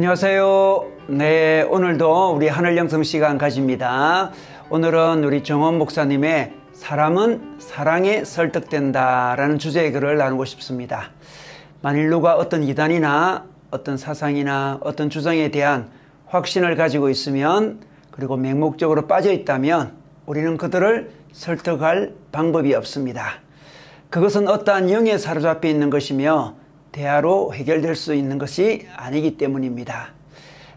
안녕하세요. 네, 오늘도 우리 하늘 영성 시간 가집니다. 오늘은 우리 정원 목사님의 사람은 사랑에 설득된다 라는 주제의 글을 나누고 싶습니다. 만일 누가 어떤 이단이나 어떤 사상이나 어떤 주장에 대한 확신을 가지고 있으면, 그리고 맹목적으로 빠져 있다면 우리는 그들을 설득할 방법이 없습니다. 그것은 어떠한 영에 사로잡혀 있는 것이며 대화로 해결될 수 있는 것이 아니기 때문입니다.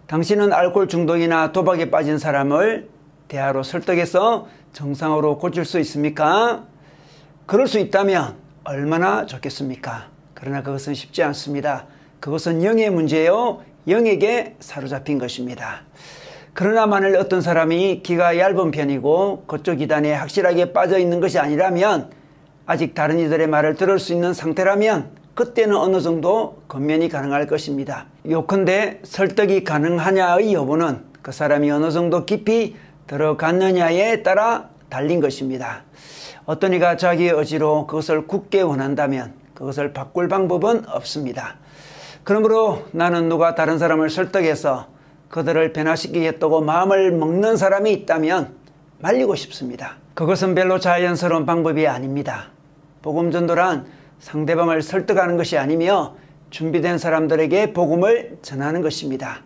당신은 알코올 중독이나 도박에 빠진 사람을 대화로 설득해서 정상으로 고칠 수 있습니까? 그럴 수 있다면 얼마나 좋겠습니까? 그러나 그것은 쉽지 않습니다. 그것은 영의 문제요, 영에게 사로잡힌 것입니다. 그러나 만일 어떤 사람이 기가 얇은 편이고 그쪽 이단에 확실하게 빠져 있는 것이 아니라면, 아직 다른 이들의 말을 들을 수 있는 상태라면 그때는 어느 정도 권면이 가능할 것입니다. 요컨대 설득이 가능하냐의 여부는 그 사람이 어느 정도 깊이 들어갔느냐에 따라 달린 것입니다. 어떤 이가 자기의 의지로 그것을 굳게 원한다면 그것을 바꿀 방법은 없습니다. 그러므로 나는 누가 다른 사람을 설득해서 그들을 변화시키겠다고 마음을 먹는 사람이 있다면 말리고 싶습니다. 그것은 별로 자연스러운 방법이 아닙니다. 복음 전도란 상대방을 설득하는 것이 아니며 준비된 사람들에게 복음을 전하는 것입니다.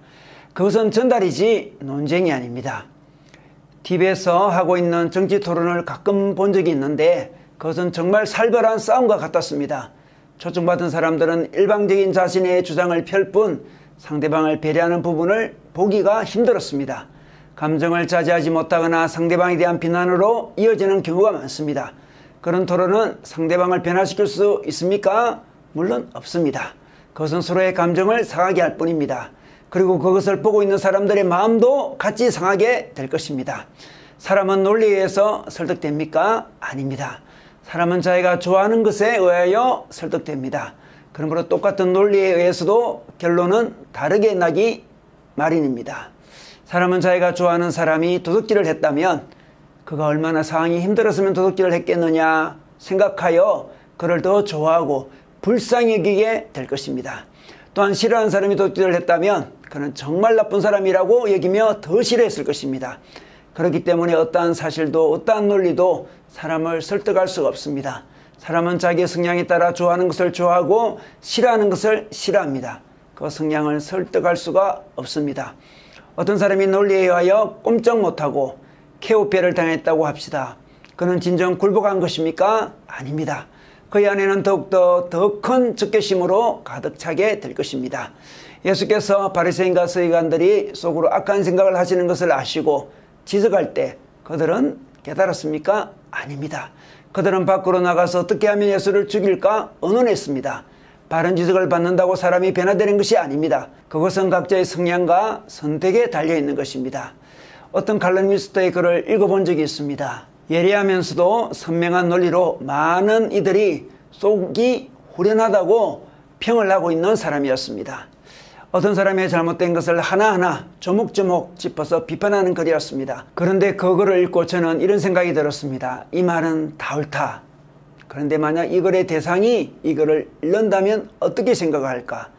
그것은 전달이지 논쟁이 아닙니다. TV에서 하고 있는 정치 토론을 가끔 본 적이 있는데 그것은 정말 살벌한 싸움과 같았습니다. 초청받은 사람들은 일방적인 자신의 주장을 펼 뿐 상대방을 배려하는 부분을 보기가 힘들었습니다. 감정을 자제하지 못하거나 상대방에 대한 비난으로 이어지는 경우가 많습니다. 그런 토론은 상대방을 변화시킬 수 있습니까? 물론 없습니다. 그것은 서로의 감정을 상하게 할 뿐입니다. 그리고 그것을 보고 있는 사람들의 마음도 같이 상하게 될 것입니다. 사람은 논리에 의해서 설득됩니까? 아닙니다. 사람은 자기가 좋아하는 것에 의하여 설득됩니다. 그러므로 똑같은 논리에 의해서도 결론은 다르게 나기 마련입니다. 사람은 자기가 좋아하는 사람이 도둑질을 했다면 그가 얼마나 상황이 힘들었으면 도둑질을 했겠느냐 생각하여 그를 더 좋아하고 불쌍히 여기게 될 것입니다. 또한 싫어하는 사람이 도둑질을 했다면 그는 정말 나쁜 사람이라고 여기며 더 싫어했을 것입니다. 그렇기 때문에 어떠한 사실도 어떠한 논리도 사람을 설득할 수가 없습니다. 사람은 자기의 성향에 따라 좋아하는 것을 좋아하고 싫어하는 것을 싫어합니다. 그 성향을 설득할 수가 없습니다. 어떤 사람이 논리에 의하여 꼼짝 못하고 케오피아를 당했다고 합시다. 그는 진정 굴복한 것입니까? 아닙니다. 그의 안에는 더욱더 더 큰 적개심으로 가득 차게 될 것입니다. 예수께서 바리새인과 서기관들이 속으로 악한 생각을 하시는 것을 아시고 지적할 때 그들은 깨달았습니까? 아닙니다. 그들은 밖으로 나가서 어떻게 하면 예수를 죽일까 의논했습니다. 바른 지적을 받는다고 사람이 변화되는 것이 아닙니다. 그것은 각자의 성향과 선택에 달려있는 것입니다. 어떤 칼럼니스트의 글을 읽어본 적이 있습니다. 예리하면서도 선명한 논리로 많은 이들이 속이 후련하다고 평을 하고 있는 사람이었습니다. 어떤 사람의 잘못된 것을 하나하나 조목조목 짚어서 비판하는 글이었습니다. 그런데 그 글을 읽고 저는 이런 생각이 들었습니다. 이 말은 다 옳다. 그런데 만약 이 글의 대상이 이 글을 읽는다면 어떻게 생각할까?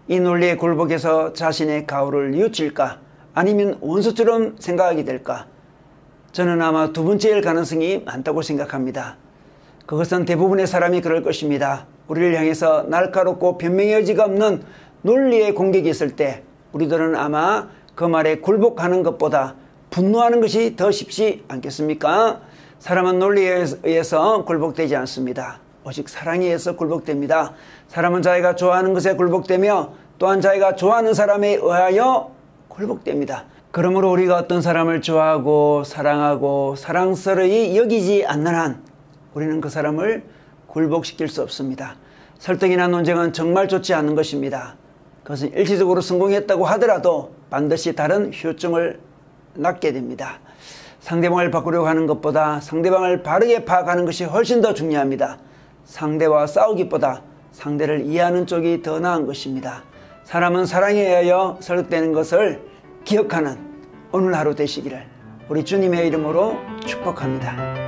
이 논리에 굴복해서 자신의 가오를 뉘우칠까? 아니면 원수처럼 생각하게 될까? 저는 아마 두 번째일 가능성이 많다고 생각합니다. 그것은 대부분의 사람이 그럴 것입니다. 우리를 향해서 날카롭고 변명의 여지가 없는 논리의 공격이 있을 때 우리들은 아마 그 말에 굴복하는 것보다 분노하는 것이 더 쉽지 않겠습니까? 사람은 논리에 의해서 굴복되지 않습니다. 오직 사랑에 의해서 굴복됩니다. 사람은 자기가 좋아하는 것에 굴복되며 또한 자기가 좋아하는 사람에 의하여 굴복됩니다. 그러므로 우리가 어떤 사람을 좋아하고 사랑하고 사랑스러이 여기지 않는 한 우리는 그 사람을 굴복시킬 수 없습니다. 설득이나 논쟁은 정말 좋지 않은 것입니다. 그것은 일시적으로 성공했다고 하더라도 반드시 다른 후유증을 낳게 됩니다. 상대방을 바꾸려고 하는 것보다 상대방을 바르게 파악하는 것이 훨씬 더 중요합니다. 상대와 싸우기보다 상대를 이해하는 쪽이 더 나은 것입니다. 사람은 사랑에 의하여 설득되는 것을 기억하는 오늘 하루 되시기를 우리 주님의 이름으로 축복합니다.